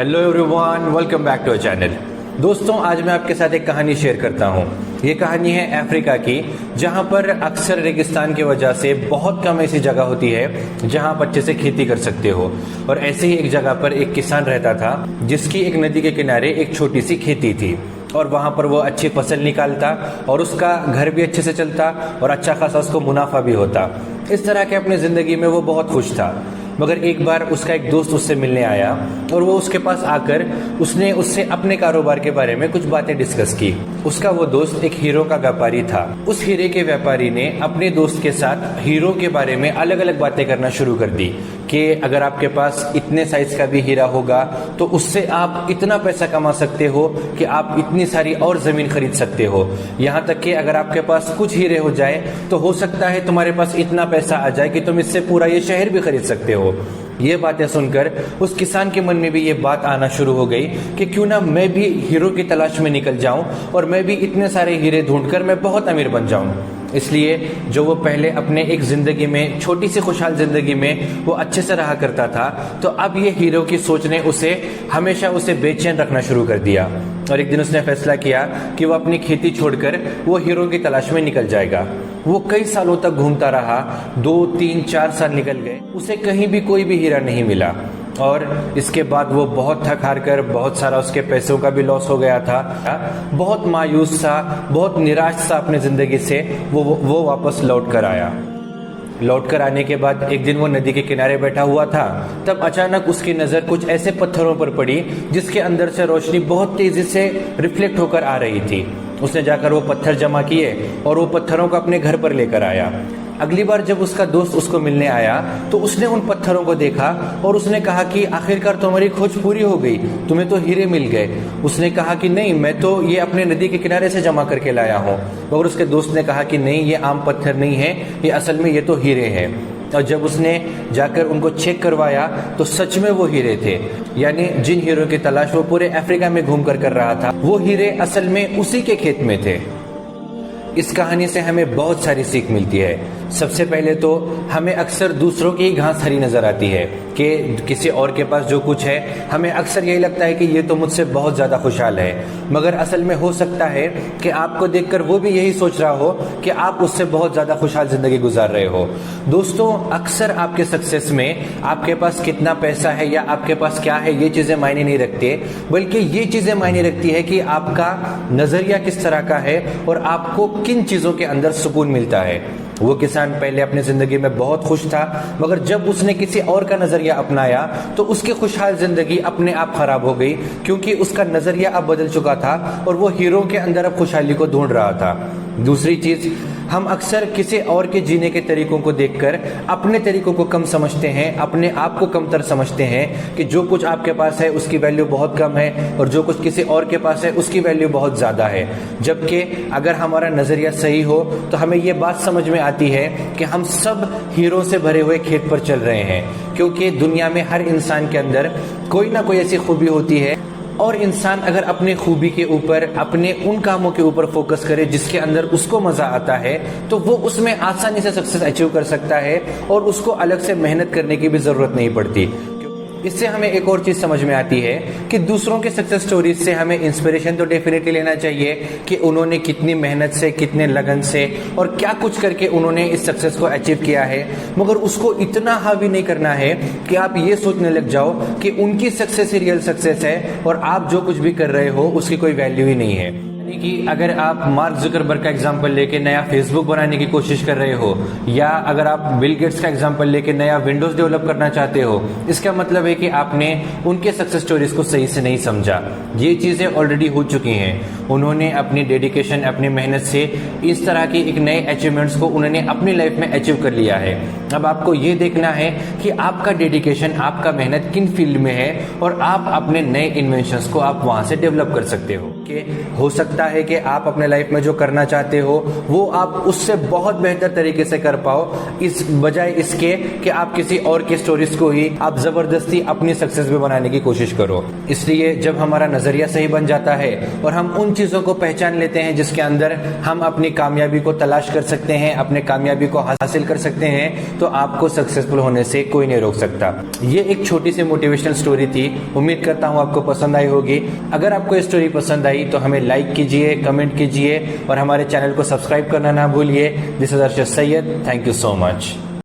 Hello everyone, welcome back to our channel. दोस्तों, आज मैं आपके साथ एक कहानी शेयर करता हूँ। ये कहानी है अफ्रीका की, जहाँ पर अक्सर रेगिस्तान की वजह से बहुत कम ऐसी जगह होती है जहाँ आप अच्छे से खेती कर सकते हो। और ऐसे ही एक जगह पर एक किसान रहता था जिसकी एक नदी के किनारे एक छोटी सी खेती थी और वहाँ पर वो अच्छी फसल निकालता और उसका घर भी अच्छे से चलता और अच्छा खासा उसको मुनाफा भी होता। इस तरह के अपनी ज़िंदगी में वो बहुत खुश था। मगर एक बार उसका एक दोस्त उससे मिलने आया और वो उसके पास आकर उसने उससे अपने कारोबार के बारे में कुछ बातें डिस्कस की। उसका वो दोस्त एक हीरो का व्यापारी था। उस हीरे के व्यापारी ने अपने दोस्त के साथ हीरो के बारे में अलग अलग बातें करना शुरू कर दी कि अगर आपके पास इतने साइज का भी हीरा होगा तो उससे आप इतना पैसा कमा सकते हो कि आप इतनी सारी और जमीन खरीद सकते हो। यहाँ तक कि अगर आपके पास कुछ हीरे हो जाए तो हो सकता है तुम्हारे पास इतना पैसा आ जाए कि तुम इससे पूरा ये शहर भी खरीद सकते हो। ये बातें सुनकर उस किसान के मन में भी ये बात आना शुरू हो गई कि क्यों ना मैं भी हीरो की तलाश में निकल जाऊं और मैं भी इतने सारे हीरे ढूंढकर मैं बहुत अमीर बन जाऊं। इसलिए जो वो पहले अपने एक जिंदगी में, छोटी सी खुशहाल जिंदगी में वो अच्छे से रहा करता था, तो अब ये हीरो की सोच ने उसे हमेशा उसे बेचैन रखना शुरू कर दिया। और एक दिन उसने फैसला किया कि वो अपनी खेती छोड़कर वो हीरो की तलाश में निकल जाएगा। वो कई सालों तक घूमता रहा, 2, 3, 4 साल निकल गए, उसे कहीं भी कोई भी हीरा नहीं मिला। और इसके बाद वो बहुत थक हार कर, बहुत सारा उसके पैसों का भी लॉस हो गया था, बहुत मायूस सा, बहुत निराश सा अपने जिंदगी से वो वापस लौट कर आया। लौट कर आने के बाद एक दिन वो नदी के किनारे बैठा हुआ था। तब अचानक उसकी नजर कुछ ऐसे पत्थरों पर पड़ी जिसके अंदर से रोशनी बहुत तेजी से रिफ्लेक्ट होकर आ रही थी। उसने जाकर वो पत्थर जमा किए और वो पत्थरों को अपने घर पर लेकर आया। अगली बार जब उसका दोस्त उसको मिलने आया तो उसने उन पत्थरों को देखा और उसने कहा कि आखिरकार तुम्हारी खोज पूरी हो गई, तुम्हें तो हीरे मिल गए। उसने कहा कि नहीं, मैं तो ये अपने नदी के किनारे से जमा करके लाया हूँ। और उसके दोस्त ने कहा कि नहीं, ये आम पत्थर नहीं है, ये असल में ये तो हीरे हैं। और जब उसने जाकर उनको चेक करवाया तो सच में वो हीरे थे। यानी जिन हीरो की तलाश वो पूरे अफ्रीका में घूम कर रहा था, वो हीरे असल में उसी के खेत में थे। इस कहानी से हमें बहुत सारी सीख मिलती है। सबसे पहले तो हमें अक्सर दूसरों की घास हरी नजर आती है कि किसी और के पास जो कुछ है, हमें अक्सर यही लगता है कि ये तो मुझसे बहुत ज्यादा खुशहाल है। मगर असल में हो सकता है कि आपको देखकर वो भी यही सोच रहा हो कि आप उससे बहुत ज्यादा खुशहाल जिंदगी गुजार रहे हो। दोस्तों, अक्सर आपके सक्सेस में आपके पास कितना पैसा है या आपके पास क्या है, ये चीजें मायने नहीं रखती, बल्कि ये चीजें मायने रखती है कि आपका नजरिया किस तरह का है और आपको किन चीजों के अंदर सुकून मिलता है। वो किसान पहले अपनी जिंदगी में बहुत खुश था, मगर जब उसने किसी और का नजरिया अपनाया तो उसकी खुशहाल जिंदगी अपने आप खराब हो गई, क्योंकि उसका नजरिया अब बदल चुका था और वो हीरो के अंदर अब खुशहाली को ढूंढ रहा था। दूसरी चीज, हम अक्सर किसी और के जीने के तरीकों को देखकर अपने तरीकों को कम समझते हैं, अपने आप को कमतर समझते हैं कि जो कुछ आपके पास है उसकी वैल्यू बहुत कम है और जो कुछ किसी और के पास है उसकी वैल्यू बहुत ज्यादा है। जबकि अगर हमारा नजरिया सही हो तो हमें ये बात समझ में आती है कि हम सब हीरो से भरे हुए खेत पर चल रहे हैं, क्योंकि दुनिया में हर इंसान के अंदर कोई ना कोई ऐसी खूबी होती है। और इंसान अगर अपने खूबी के ऊपर, अपने उन कामों के ऊपर फोकस करे जिसके अंदर उसको मजा आता है, तो वो उसमें आसानी से सक्सेस अचीव कर सकता है और उसको अलग से मेहनत करने की भी जरूरत नहीं पड़ती। इससे हमें एक और चीज समझ में आती है कि दूसरों के सक्सेस स्टोरीज से हमें इंस्पिरेशन तो डेफिनेटली लेना चाहिए कि उन्होंने कितनी मेहनत से, कितने लगन से और क्या कुछ करके उन्होंने इस सक्सेस को अचीव किया है। मगर उसको इतना हावी नहीं करना है कि आप ये सोचने लग जाओ कि उनकी सक्सेस ही रियल सक्सेस है और आप जो कुछ भी कर रहे हो उसकी कोई वैल्यू ही नहीं है। कि अगर आप मार्क जुकरबर्ग का एग्जांपल लेके नया फेसबुक बनाने की कोशिश कर रहे हो, या अगर आप बिल गेट्स का एग्जांपल लेके नया विंडोज डेवलप करना चाहते हो, इसका मतलब है कि आपने उनके सक्सेस स्टोरीज को सही से नहीं समझा। ये चीजें ऑलरेडी हो चुकी हैं। उन्होंने अपनी डेडिकेशन, अपनी मेहनत से इस तरह की एक नए अचीवमेंट्स को उन्होंने अपनी लाइफ में अचीव कर लिया है। अब आपको ये देखना है कि आपका डेडिकेशन, आपका मेहनत किन फील्ड में है और आप अपने नए इन्वेंशंस को आप वहां से डेवलप कर सकते हो। कि हो सकता है कि आप अपने लाइफ में जो करना चाहते हो वो आप उससे बहुत बेहतर तरीके से कर पाओ, इस बजाय इसके कि आप किसी और की स्टोरीज को ही आप जबरदस्ती अपनी सक्सेस में बनाने की कोशिश करो। इसलिए जब हमारा नजरिया सही बन जाता है और हम उन चीजों को पहचान लेते हैं जिसके अंदर हम अपनी कामयाबी को तलाश कर सकते हैं, अपने कामयाबी को हासिल कर सकते हैं, तो आपको सक्सेसफुल होने से कोई नहीं रोक सकता। ये एक छोटी सी मोटिवेशनल स्टोरी थी, उम्मीद करता हूं आपको पसंद आई होगी। अगर आपको ये स्टोरी पसंद आई तो हमें लाइक कीजिए, कमेंट कीजिए और हमारे चैनल को सब्सक्राइब करना ना भूलिए। This is Arshad Syed, thank you so much.